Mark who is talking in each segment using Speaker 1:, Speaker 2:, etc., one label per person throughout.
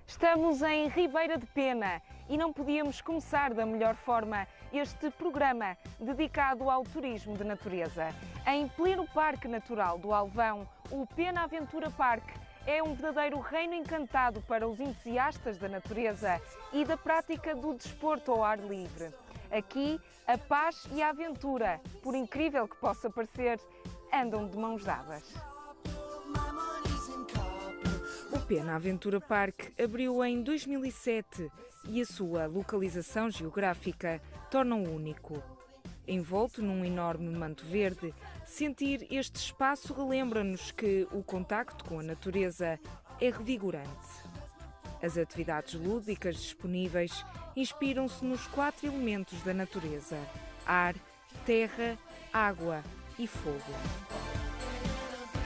Speaker 1: Estamos em Ribeira de Pena e não podíamos começar da melhor forma este programa dedicado ao turismo de natureza. Em pleno Parque Natural do Alvão, o Pena Aventura Parque é um verdadeiro reino encantado para os entusiastas da natureza e da prática do desporto ao ar livre. Aqui, a paz e a aventura, por incrível que possa parecer, andam de mãos dadas. O Pena Aventura Parque abriu em 2007 e a sua localização geográfica torna-o único. Envolto num enorme manto verde, sentir este espaço relembra-nos que o contacto com a natureza é revigorante. As atividades lúdicas disponíveis inspiram-se nos 4 elementos da natureza: ar, terra, água e fogo.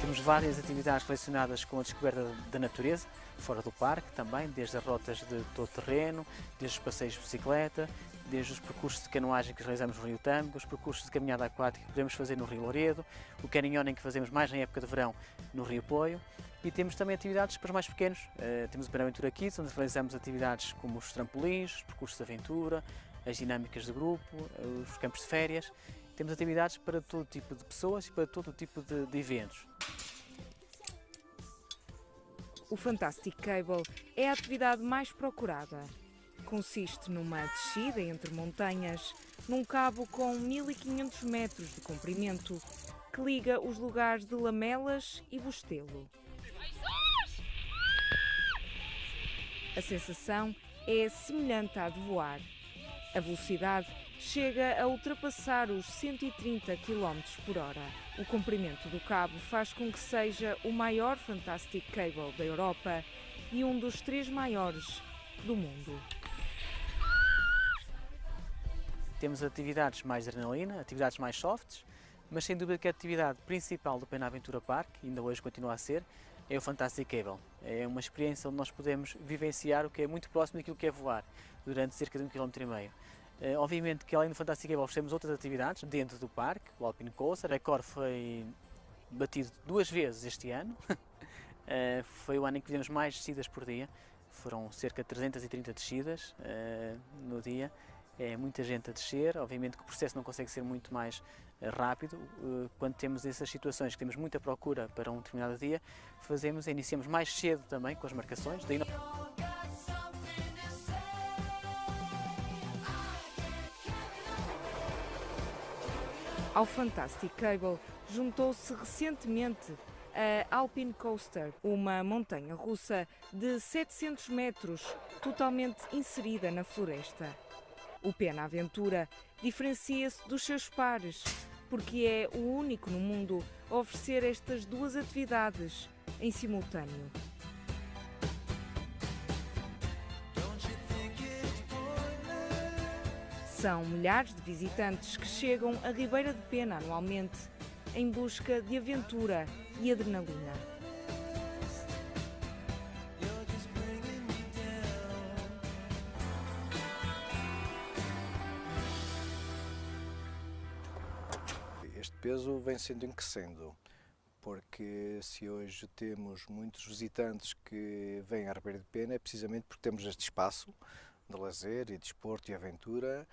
Speaker 2: Temos várias atividades relacionadas com a descoberta da natureza, fora do parque também, desde as rotas de todo terreno, desde os passeios de bicicleta, desde os percursos de canoagem que realizamos no Rio Tâmega, os percursos de caminhada aquática que podemos fazer no Rio Laredo, o canyoning que fazemos mais na época de verão no Rio Poio, e temos também atividades para os mais pequenos. Temos o Pena Aventura Kids, onde realizamos atividades como os trampolins, os percursos de aventura, as dinâmicas de grupo, os campos de férias. Temos atividades para todo tipo de pessoas e para todo tipo de eventos.
Speaker 1: O Fantastic Cable é a atividade mais procurada. Consiste numa descida entre montanhas, num cabo com 1500 metros de comprimento, que liga os lugares de Lamelas e Bostelo. A sensação é semelhante à de voar. A velocidade chega a ultrapassar os 130 km por hora. O comprimento do cabo faz com que seja o maior Fantastic Cable da Europa e um dos 3 maiores do mundo.
Speaker 2: Temos atividades mais de adrenalina, atividades mais softs, mas sem dúvida que a atividade principal do Pena Aventura Park, ainda hoje continua a ser, é o Fantastic Cable. É uma experiência onde nós podemos vivenciar o que é muito próximo daquilo que é voar, durante cerca de 1,5 km. Obviamente que além do Fantastic Cable temos outras atividades dentro do parque, o Alpine Coaster. O recorde foi batido 2 vezes este ano, foi o ano em que fizemos mais descidas por dia, foram cerca de 330 descidas no dia. É muita gente a descer, obviamente que o processo não consegue ser muito mais rápido. Quando temos essas situações que temos muita procura para um determinado dia, iniciamos mais cedo também com as marcações.
Speaker 1: Ao Fantastic Cable juntou-se recentemente a Alpine Coaster, uma montanha russa de 700 metros, totalmente inserida na floresta. O Pena Aventura diferencia-se dos seus pares, porque é o único no mundo a oferecer estas 2 atividades em simultâneo. São milhares de visitantes que chegam a Ribeira de Pena anualmente em busca de aventura e adrenalina.
Speaker 3: Este peso vem sendo em crescendo, porque se hoje temos muitos visitantes que vêm à Ribeira de Pena é precisamente porque temos este espaço de lazer e desporto e aventura.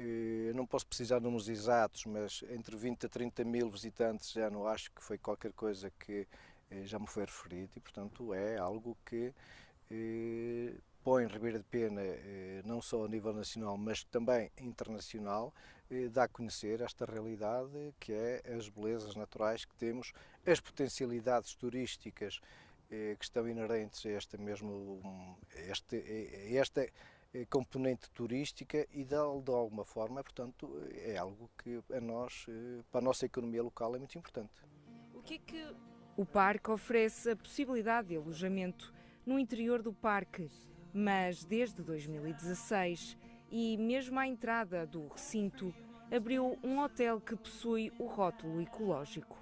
Speaker 3: Eu não posso precisar de números exatos, mas entre 20 a 30 mil visitantes já não acho que foi qualquer coisa que já me foi referido e, portanto, é algo que põe Ribeira de Pena, não só a nível nacional, mas também internacional, dá a conhecer esta realidade que é as belezas naturais que temos, as potencialidades turísticas que estão inerentes a esta componente turística e de alguma forma, portanto, é algo que a nós, para a nossa economia local, é muito importante.
Speaker 1: O parque oferece a possibilidade de alojamento no interior do parque, mas desde 2016 e mesmo à entrada do recinto abriu um hotel que possui o rótulo ecológico.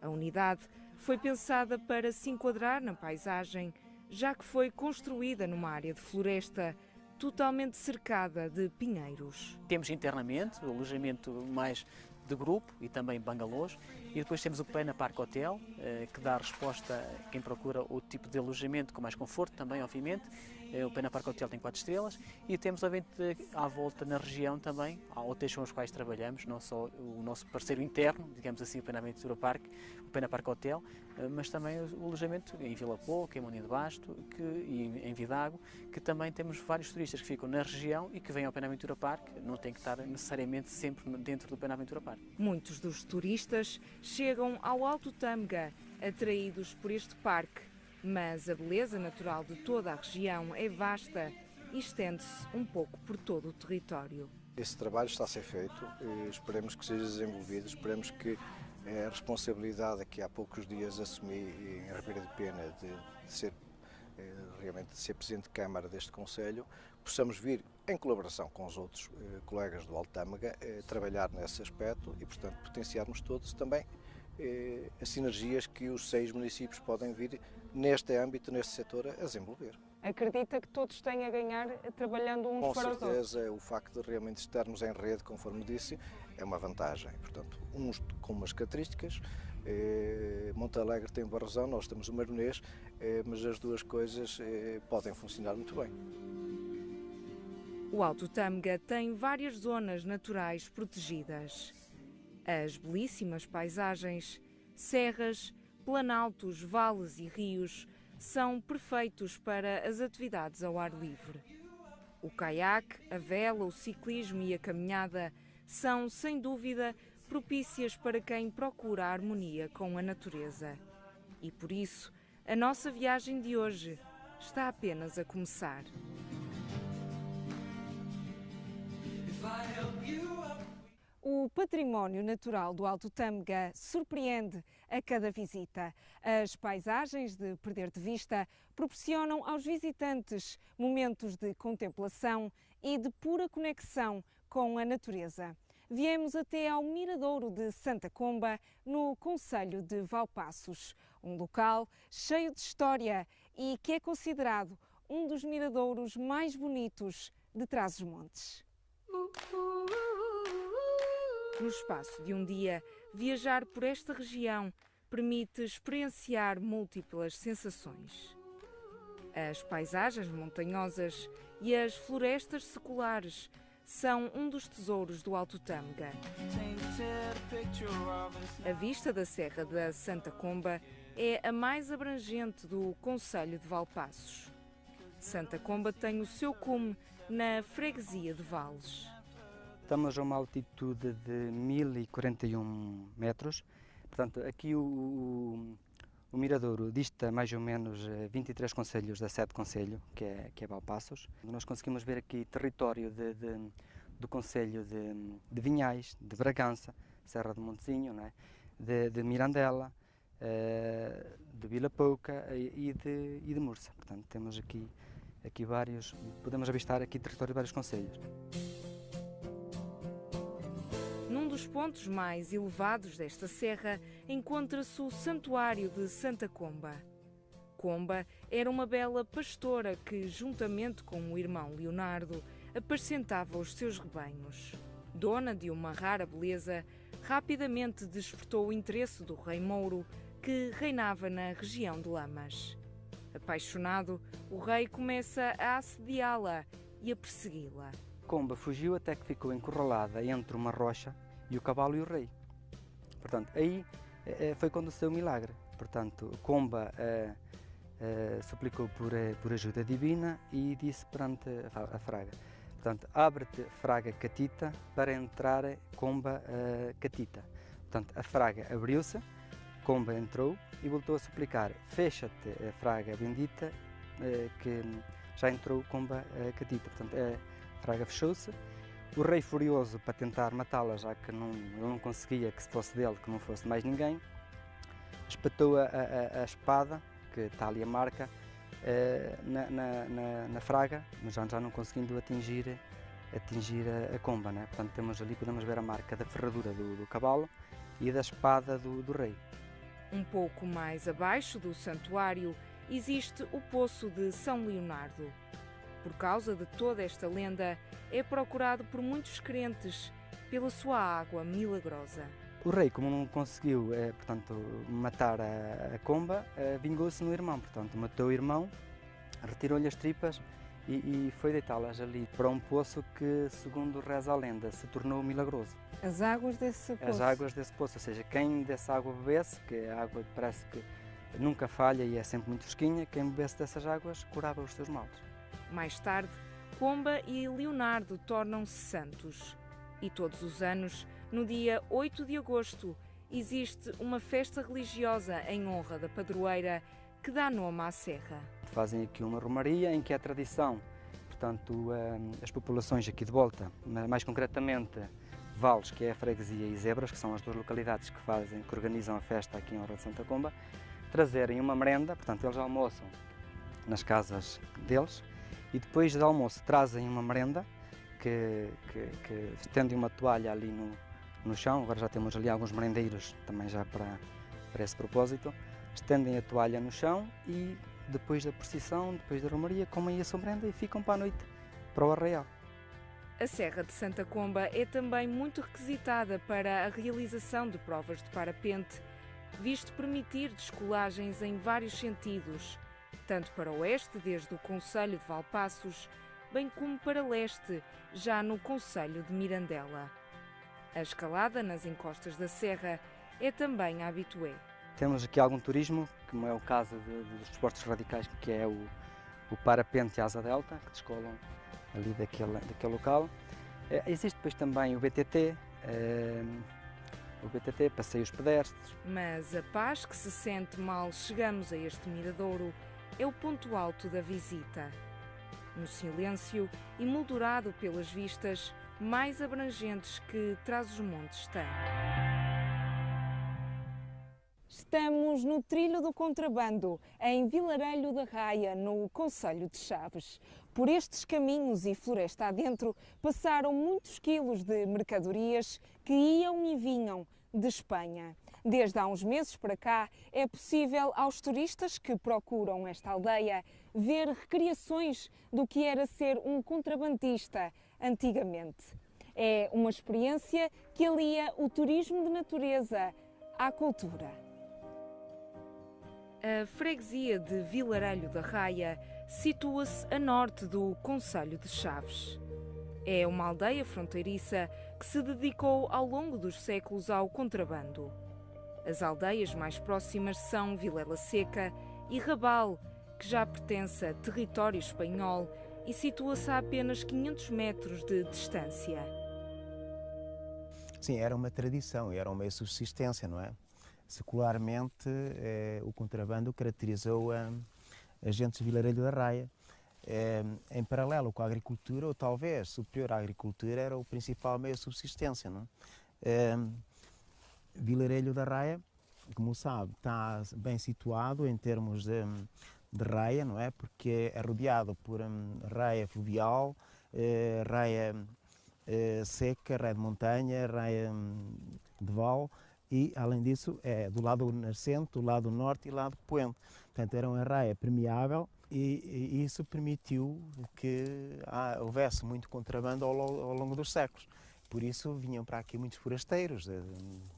Speaker 1: A unidade foi pensada para se enquadrar na paisagem, já que foi construída numa área de floresta totalmente cercada de pinheiros.
Speaker 2: Temos internamente o alojamento mais de grupo e também bangalôs. E depois temos o Pena Park Hotel, que dá resposta a quem procura o tipo de alojamento com mais conforto também, obviamente. O Pena Park Hotel tem 4 estrelas e temos, obviamente, à volta na região também, há hotéis com os quais trabalhamos, não só o nosso parceiro interno, digamos assim, o Pena Aventura Park, o Pena Park Hotel, mas também o alojamento em Vila Pouca, em Moinho de Basto e em Vidago, que também temos vários turistas que ficam na região e que vêm ao Pena Aventura Park, não tem que estar necessariamente sempre dentro do Pena Aventura Park.
Speaker 1: Muitos dos turistas chegam ao Alto Tâmega atraídos por este parque, mas a beleza natural de toda a região é vasta e estende-se um pouco por todo o território.
Speaker 3: Esse trabalho está a ser feito, esperemos que seja desenvolvido, esperemos que a responsabilidade que há poucos dias assumi em Ribeira de Pena de ser realmente de ser Presidente de Câmara deste Conselho, possamos vir em colaboração com os outros colegas do Alto Tâmega trabalhar nesse aspecto e, portanto, potenciarmos todos também as sinergias que os 6 municípios podem vir neste âmbito, neste setor, a desenvolver.
Speaker 1: Acredita que todos têm a ganhar trabalhando uns para os outros?
Speaker 3: Com certeza, o facto de realmente estarmos em rede, conforme disse, é uma vantagem. Portanto, uns com umas características, Monte Alegre tem Barrosão, nós temos o Maronês, mas as duas coisas podem funcionar muito bem.
Speaker 1: O Alto Tâmega tem várias zonas naturais protegidas. As belíssimas paisagens, serras, planaltos, vales e rios são perfeitos para as atividades ao ar livre. O caiaque, a vela, o ciclismo e a caminhada são, sem dúvida, propícias para quem procura a harmonia com a natureza. E por isso, a nossa viagem de hoje está apenas a começar. O património natural do Alto Tâmega surpreende a cada visita. As paisagens de perder de vista proporcionam aos visitantes momentos de contemplação e de pura conexão com a natureza. Viemos até ao Miradouro de Santa Comba, no concelho de Valpaços, um local cheio de história e que é considerado um dos miradouros mais bonitos de Trás-os-Montes. No espaço de um dia, viajar por esta região permite experienciar múltiplas sensações. As paisagens montanhosas e as florestas seculares são um dos tesouros do Alto Tâmega. A vista da Serra da Santa Comba é a mais abrangente do concelho de Valpaços. Santa Comba tem o seu cume na freguesia de Vales.
Speaker 4: Estamos a uma altitude de 1041 metros, portanto aqui o Miradouro dista mais ou menos 23 concelhos da sede concelho, que é Valpaços. Nós conseguimos ver aqui território do concelho de Vinhais, de Bragança, Serra do Montezinho, não é? de Mirandela, de Vila Pouca e de Mursa. Portanto temos aqui vários, podemos avistar aqui território de vários concelhos.
Speaker 1: Num dos pontos mais elevados desta serra encontra-se o Santuário de Santa Comba. Comba era uma bela pastora que, juntamente com o irmão Leonardo, apacentava os seus rebanhos. Dona de uma rara beleza, rapidamente despertou o interesse do rei Mouro, que reinava na região de Lamas. Apaixonado, o rei começa a assediá-la e a persegui-la.
Speaker 4: Comba fugiu até que ficou encurralada entre uma rocha e o cavalo e o rei. Portanto, aí foi quando se deu o milagre. Portanto, Comba suplicou por ajuda divina e disse perante a Fraga: portanto, abre-te, Fraga Catita, para entrar Comba Catita. Portanto, a Fraga abriu-se, Comba entrou e voltou a suplicar: fecha-te, Fraga bendita, que já entrou Comba Catita. Portanto, a Fraga fechou-se. O rei, furioso para tentar matá-la, já que ele não conseguia que se fosse dele, que não fosse mais ninguém, espetou a espada, que está ali a marca, na Fraga, mas já não conseguindo atingir a Comba, né? Portanto, podemos ver a marca da ferradura do cavalo e da espada do rei.
Speaker 1: Um pouco mais abaixo do santuário existe o Poço de São Leonardo. Por causa de toda esta lenda, é procurado por muitos crentes pela sua água milagrosa.
Speaker 4: O rei, como não conseguiu, portanto, matar a comba, vingou-se no irmão, portanto, matou o irmão, retirou-lhe as tripas e foi deitá-las ali para um poço que, segundo reza a lenda, se tornou milagroso.
Speaker 1: As águas desse poço?
Speaker 4: As águas desse poço, ou seja, quem dessa água bebesse, que a água parece que nunca falha e é sempre muito fresquinha, quem bebesse dessas águas curava os seus males.
Speaker 1: Mais tarde, Comba e Leonardo tornam-se santos. E todos os anos, no dia 8 de agosto, existe uma festa religiosa em honra da padroeira que dá nome à serra.
Speaker 4: Fazem aqui uma romaria em que é tradição, portanto, as populações aqui de volta, mais concretamente Vales, que é a freguesia, e Zebras, que são as duas localidades que organizam a festa aqui em honra de Santa Comba, trazerem uma merenda, portanto, eles almoçam nas casas deles e depois do almoço trazem uma merenda que estendem uma toalha ali no chão. Agora já temos ali alguns merendeiros também já para esse propósito. Estendem a toalha no chão e depois da procissão, depois da romaria, comem a sua merenda e ficam para a noite para o arraial.
Speaker 1: A Serra de Santa Comba é também muito requisitada para a realização de provas de parapente, visto permitir descolagens em vários sentidos, tanto para oeste, desde o concelho de Valpaços, bem como para leste, já no concelho de Mirandela. A escalada nas encostas da serra é também habitué.
Speaker 4: Temos aqui algum turismo, como é o caso dos desportos radicais, que é o parapente e a asa delta, que descolam ali daquele local. Existe depois também o BTT, passeios pedestres.
Speaker 1: Mas a paz que se sente mal chegamos a este miradouro é o ponto alto da visita. No silêncio, emoldurado pelas vistas mais abrangentes que Trás-os-Montes tem. Estamos no trilho do contrabando, em Vilarelho da Raia, no concelho de Chaves. Por estes caminhos e floresta adentro passaram muitos quilos de mercadorias que iam e vinham de Espanha. Desde há uns meses para cá, é possível aos turistas que procuram esta aldeia ver recriações do que era ser um contrabandista antigamente. É uma experiência que alia o turismo de natureza à cultura. A freguesia de Vilarelho da Raia situa-se a norte do concelho de Chaves. É uma aldeia fronteiriça que se dedicou ao longo dos séculos ao contrabando. As aldeias mais próximas são Vilela Seca e Rabal, que já pertence a território espanhol e situa-se a apenas 500 metros de distância.
Speaker 5: Sim, era uma tradição, era um meio de subsistência, não é? Secularmente, o contrabando caracterizou a gentes de Vilarelho da Raia. Em paralelo com a agricultura, ou talvez superior à agricultura, era o principal meio de subsistência, não é? Vilarelho da Raia, como sabe, está bem situado em termos de raia, não é? Porque é rodeado por raia fluvial, raia seca, raia de montanha, raia de val e, além disso, é do lado nascente, do lado norte e do lado poente. Portanto, era uma raia permeável e isso permitiu que houvesse muito contrabando ao longo dos séculos. Por isso vinham para aqui muitos forasteiros a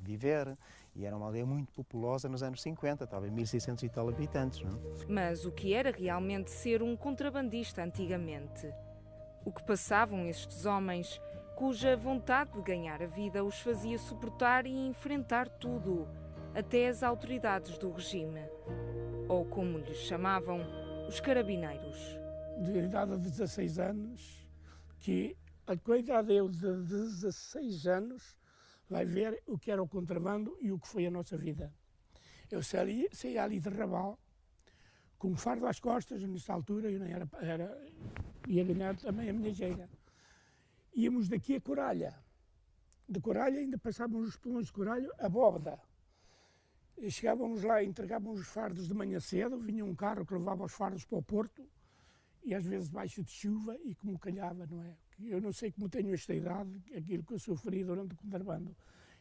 Speaker 5: viver e era uma aldeia muito populosa nos anos 50, talvez 1600 e tal habitantes. Não?
Speaker 1: Mas o que era realmente ser um contrabandista antigamente? O que passavam estes homens, cuja vontade de ganhar a vida os fazia suportar e enfrentar tudo, até as autoridades do regime, ou como lhes chamavam, os carabineiros.
Speaker 6: De idade de 16 anos, que com a idade de 16 anos vai ver o que era o contrabando e o que foi a nossa vida. Eu saía ali de Rabal, com um fardo às costas, nessa altura eu nem ia ganhar também a minha jeira. Íamos daqui a Coralha. De Coralha ainda passávamos os pelões de Coralha a Bóveda. Chegávamos lá, entregávamos os fardos de manhã cedo, vinha um carro que levava os fardos para o Porto, e às vezes baixo de chuva e como calhava, não é? Eu não sei como tenho esta idade, aquilo que eu sofri durante o contrabando.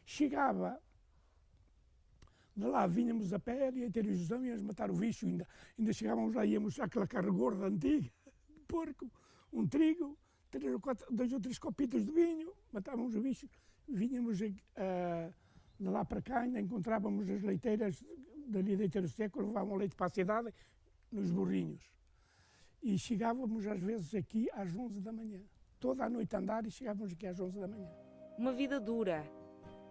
Speaker 6: Chegava, de lá vinhamos a pé, ia ter Josão, íamos matar o bicho, ainda chegávamos lá, íamos àquela carne gorda antiga, de porco, um trigo, 2 ou 3 copitos de vinho, matávamos o bicho, Vínhamos de lá para cá, ainda encontrávamos as leiteiras dali de Leiteiro Seco, levavam leite para a cidade nos burrinhos. E chegávamos às vezes aqui às 11 da manhã. Toda a noite a andar e chegávamos aqui às 11 da manhã.
Speaker 1: Uma vida dura.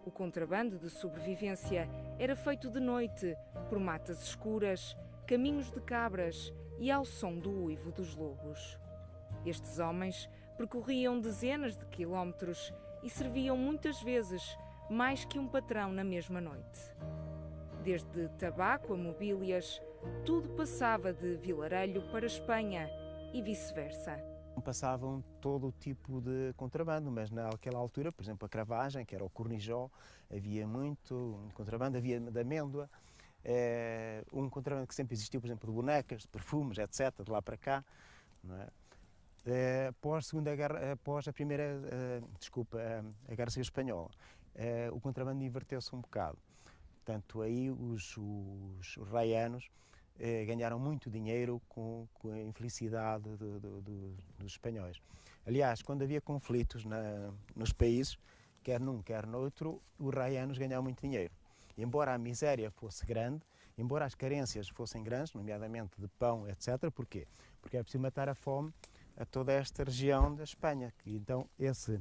Speaker 1: O contrabando de sobrevivência era feito de noite, por matas escuras, caminhos de cabras e ao som do uivo dos lobos. Estes homens percorriam dezenas de quilómetros e serviam muitas vezes mais que um patrão na mesma noite. Desde tabaco a mobílias, tudo passava de Vilarelho para Espanha e vice-versa.
Speaker 5: Passavam todo o tipo de contrabando, mas naquela altura, por exemplo, a cravagem, que era o cornijó, havia muito contrabando, havia de amêndoa, um contrabando que sempre existiu, por exemplo, de bonecas, de perfumes, etc., de lá para cá, não é? Após a Guerra Civil Espanhola, o contrabando inverteu-se um bocado. Portanto, aí os raianos ganharam muito dinheiro com a infelicidade dos espanhóis. Aliás, quando havia conflitos nos países, quer num, quer noutro, os raianos ganhavam muito dinheiro. Embora a miséria fosse grande, embora as carências fossem grandes, nomeadamente de pão, etc. Porquê? Porque é preciso matar a fome a toda esta região da Espanha. Então, esse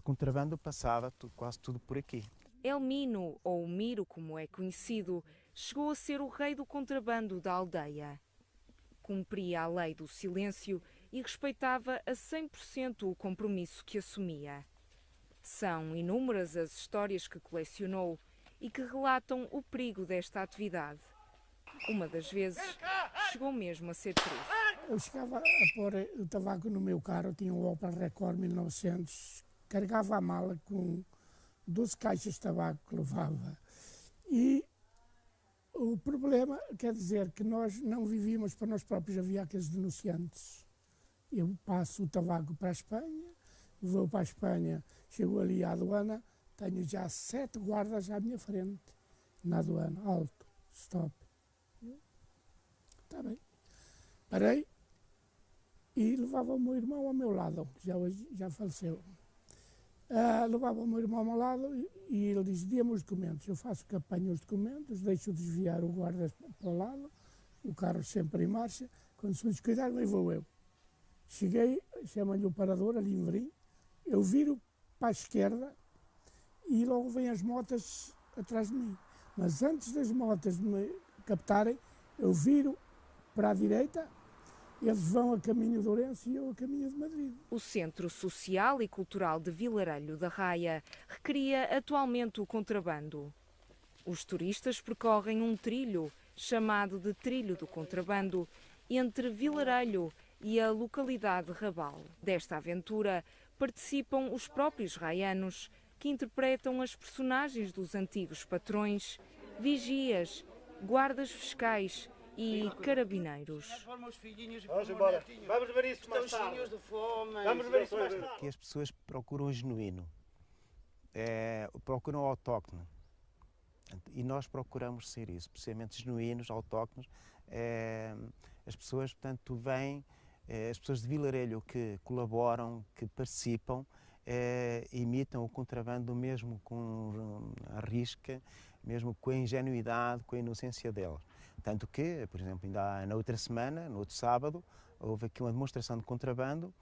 Speaker 5: contrabando passava quase tudo por aqui.
Speaker 1: Elmino, ou Miro como é conhecido, chegou a ser o rei do contrabando da aldeia. Cumpria a lei do silêncio e respeitava a 100% o compromisso que assumia. São inúmeras as histórias que colecionou e que relatam o perigo desta atividade. Uma das vezes chegou mesmo a ser preso.
Speaker 6: Eu chegava a pôr o tabaco no meu carro, tinha um Opel Record 1900, carregava a mala com 12 caixas de tabaco que levava. E o problema, quer dizer, que nós não vivíamos para nós próprios, havia aqueles denunciantes. Eu passo o tabaco para a Espanha, vou para a Espanha, chego ali à aduana, tenho já 7 guardas à minha frente, na aduana, alto, stop. Está bem. Parei e levava o meu irmão ao meu lado, que já faleceu. Levava o meu irmão ao meu lado e ele diz, dê-me os documentos. Eu faço que apanho os documentos, deixo desviar o guarda para o lado, o carro sempre em marcha, quando se descuidar, aí vou eu. Cheguei, chama-lhe o parador, ali em Verim, eu viro para a esquerda e logo vêm as motas atrás de mim. Mas antes das motas me captarem, eu viro para a direita, eles vão a caminho de Ourense e eu a caminho de Madrid.
Speaker 1: O Centro Social e Cultural de Vilarelho da Raia recria atualmente o contrabando. Os turistas percorrem um trilho, chamado de Trilho do Contrabando, entre Vilarelho e a localidade de Rabal. Desta aventura participam os próprios raianos, que interpretam as personagens dos antigos patrões, vigias, guardas fiscais e carabineiros.
Speaker 7: Vamos embora. Vamos ver isso mais tarde. Vamos ver isso mais tarde.
Speaker 5: Que as pessoas procuram o genuíno, procuram o autóctone. E nós procuramos ser isso, precisamente genuínos, autóctones. As pessoas, portanto, vêm, as pessoas de Vilarelho que colaboram, que participam, imitam o contrabando mesmo com a risca, mesmo com a ingenuidade, com a inocência deles. Tanto que, por exemplo, ainda na outra semana, no outro sábado, houve aqui uma demonstração de contrabando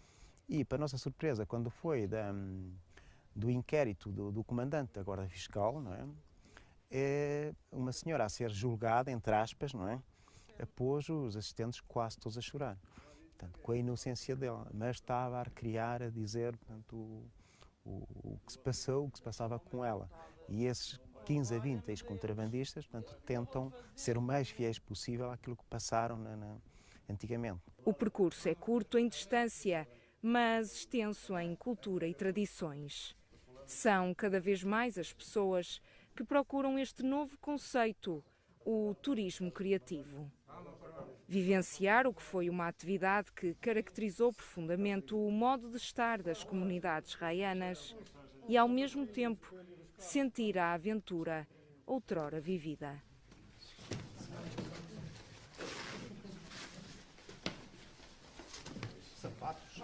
Speaker 5: e, para a nossa surpresa, quando foi do inquérito do comandante da Guarda Fiscal, não é? Uma senhora a ser julgada, entre aspas, não é? Pôs os assistentes quase todos a chorar, portanto, com a inocência dela, mas estava a recriar, a dizer, portanto, o que se passou, o que se passava com ela. E esses 15 a 20 ex-contrabandistas, portanto, tentam ser o mais fiéis possível àquilo que passaram antigamente.
Speaker 1: O percurso é curto em distância, mas extenso em cultura e tradições. São cada vez mais as pessoas que procuram este novo conceito, o turismo criativo. Vivenciar o que foi uma atividade que caracterizou profundamente o modo de estar das comunidades raianas e, ao mesmo tempo, sentir a aventura outrora vivida.
Speaker 7: Sapatos.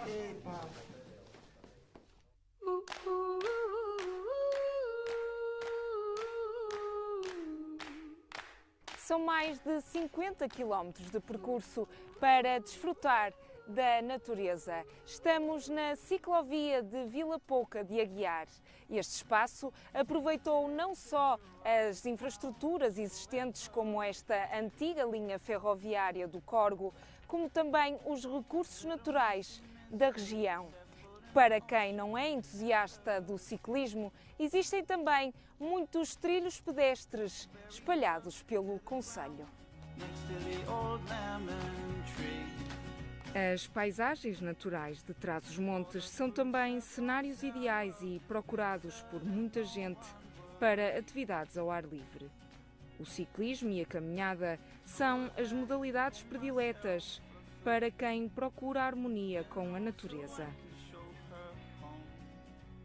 Speaker 1: São mais de 50 quilómetros de percurso para desfrutar da natureza. Estamos na ciclovia de Vila Pouca de Aguiar. Este espaço aproveitou não só as infraestruturas existentes, como esta antiga linha ferroviária do Corgo, como também os recursos naturais da região. Para quem não é entusiasta do ciclismo, existem também muitos trilhos pedestres espalhados pelo concelho. As paisagens naturais de Trás-os-Montes são também cenários ideais e procurados por muita gente para atividades ao ar livre. O ciclismo e a caminhada são as modalidades prediletas para quem procura a harmonia com a natureza.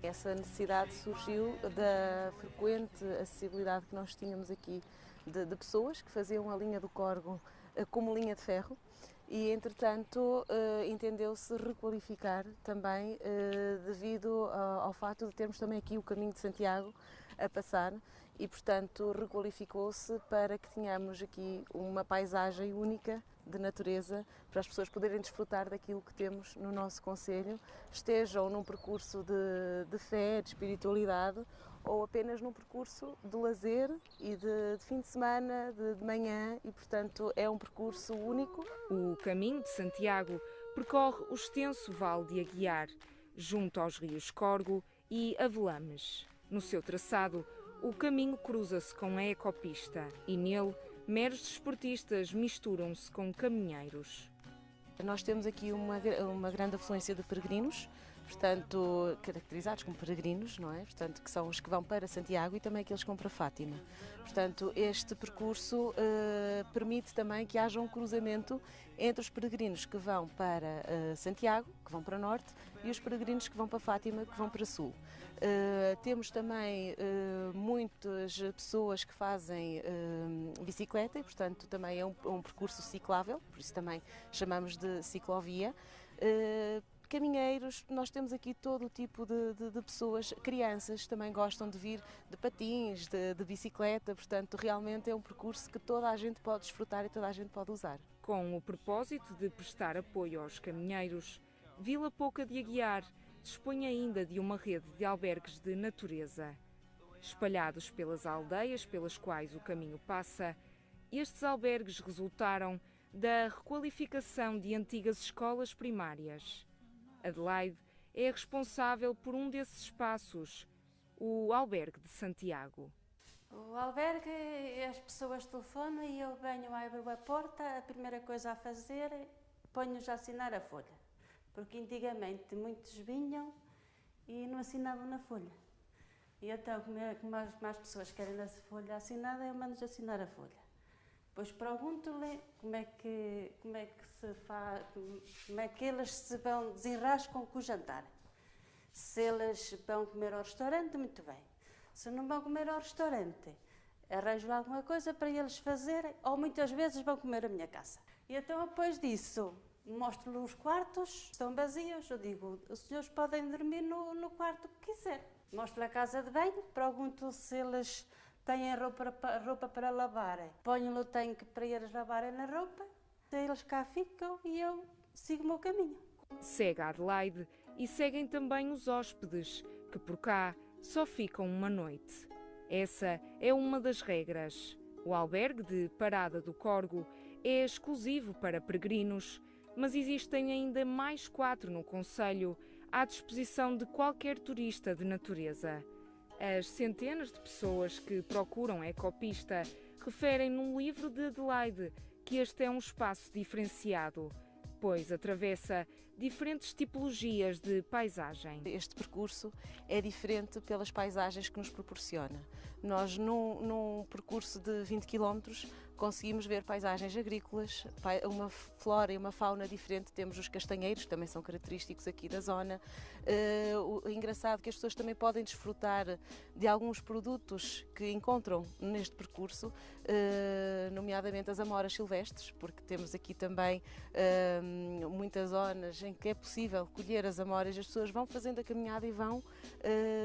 Speaker 8: Essa necessidade surgiu da frequente acessibilidade que nós tínhamos aqui de pessoas que faziam a linha do Corgo como linha de ferro. E, entretanto, entendeu-se requalificar também devido ao facto de termos também aqui o Caminho de Santiago a passar e, portanto, requalificou-se para que tenhamos aqui uma paisagem única de natureza para as pessoas poderem desfrutar daquilo que temos no nosso concelho, estejam num percurso de fé, de espiritualidade ou apenas num percurso de lazer e de fim de semana, de manhã e, portanto, é um percurso único.
Speaker 1: O Caminho de Santiago percorre o extenso Vale de Aguiar, junto aos rios Corgo e Avelames. No seu traçado, o caminho cruza-se com a ecopista e nele, meros desportistas misturam-se com caminheiros.
Speaker 8: Nós temos aqui uma grande afluência de peregrinos, portanto, caracterizados como peregrinos, não é? Portanto, que são os que vão para Santiago e também aqueles que vão para Fátima. Portanto, este percurso permite também que haja um cruzamento entre os peregrinos que vão para Santiago, que vão para o norte, e os peregrinos que vão para Fátima, que vão para sul. Temos também muitas pessoas que fazem bicicleta e, portanto, também é um percurso ciclável, por isso também chamamos de ciclovia. Caminheiros, nós temos aqui todo o tipo de pessoas, crianças também gostam de vir de patins, de bicicleta, portanto realmente é um percurso que toda a gente pode desfrutar e toda a gente pode usar.
Speaker 1: Com o propósito de prestar apoio aos caminheiros, Vila Pouca de Aguiar dispõe ainda de uma rede de albergues de natureza. Espalhados pelas aldeias pelas quais o caminho passa, estes albergues resultaram da requalificação de antigas escolas primárias. Adelaide é responsável por um desses espaços, o Albergue de Santiago.
Speaker 9: O albergue, as pessoas telefonam e eu venho, abro a porta, a primeira coisa a fazer, ponho-os a assinar a folha. Porque antigamente muitos vinham e não assinavam na folha. E então, como as pessoas querem a folha assinada, eu mando-os assinar a folha. Depois pergunto-lhe como é que se faz, como é que eles se vão desenrascam com o jantar. Se eles vão comer ao restaurante, muito bem. Se não vão comer ao restaurante, arranjo alguma coisa para eles fazerem, ou muitas vezes vão comer à minha casa. E então, depois disso, mostro-lhe os quartos, estão vazios, eu digo, os senhores podem dormir no quarto que quiser. Mostro-lhe a casa de banho, pergunto se eles têm roupa para lavarem. Ponho-lhe o tanque para eles lavarem na roupa, eles cá ficam e eu sigo o meu caminho.
Speaker 1: Segue a Adelaide e seguem também os hóspedes, que por cá só ficam uma noite. Essa é uma das regras. O albergue de Parada do Corgo é exclusivo para peregrinos, mas existem ainda mais 4 no concelho, à disposição de qualquer turista de natureza. As centenas de pessoas que procuram a ecopista referem no livro de Adelaide que este é um espaço diferenciado, pois atravessa diferentes tipologias de paisagem.
Speaker 8: Este percurso é diferente pelas paisagens que nos proporciona. Nós, num percurso de 20 km, conseguimos ver paisagens agrícolas, uma flora e uma fauna diferente. Temos os castanheiros, que também são característicos aqui da zona. É engraçado que as pessoas também podem desfrutar de alguns produtos que encontram neste percurso, nomeadamente as amoras silvestres, porque temos aqui também muitas zonas em que é possível colher as amoras. As pessoas vão fazendo a caminhada e vão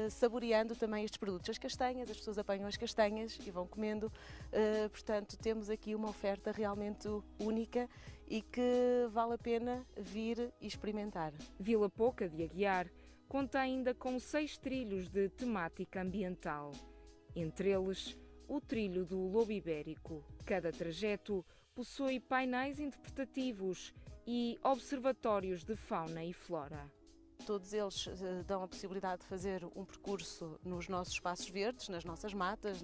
Speaker 8: saboreando também estes produtos. As castanhas, as pessoas apanham as castanhas e vão comendo. Portanto, temos temos aqui uma oferta realmente única e que vale a pena vir e experimentar.
Speaker 1: Vila Pouca de Aguiar conta ainda com 6 trilhos de temática ambiental, entre eles o trilho do Lobo Ibérico. Cada trajeto possui painéis interpretativos e observatórios de fauna e flora.
Speaker 8: Todos eles dão a possibilidade de fazer um percurso nos nossos espaços verdes, nas nossas matas,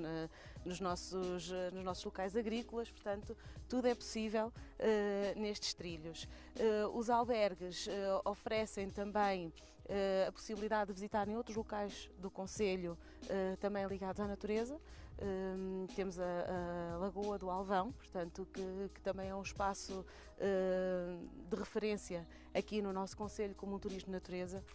Speaker 8: nos nossos locais agrícolas, portanto, tudo é possível nestes trilhos. Os albergues oferecem também a possibilidade de visitarem outros locais do concelho, também ligados à natureza. Temos a Lagoa do Alvão, portanto, que também é um espaço de referência aqui no nosso concelho como um turismo de natureza.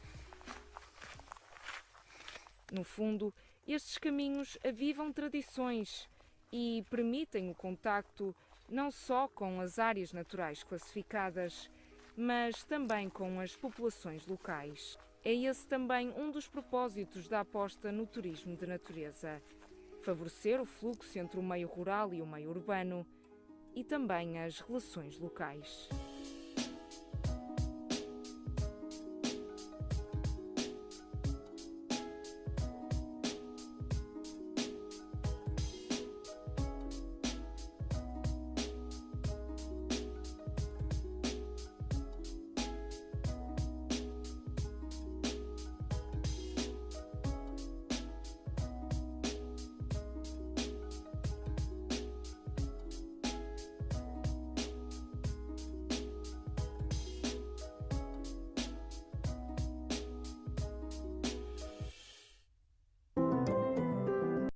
Speaker 1: No fundo, estes caminhos avivam tradições e permitem o contacto não só com as áreas naturais classificadas, mas também com as populações locais. É esse também um dos propósitos da aposta no turismo de natureza: favorecer o fluxo entre o meio rural e o meio urbano e também as relações locais.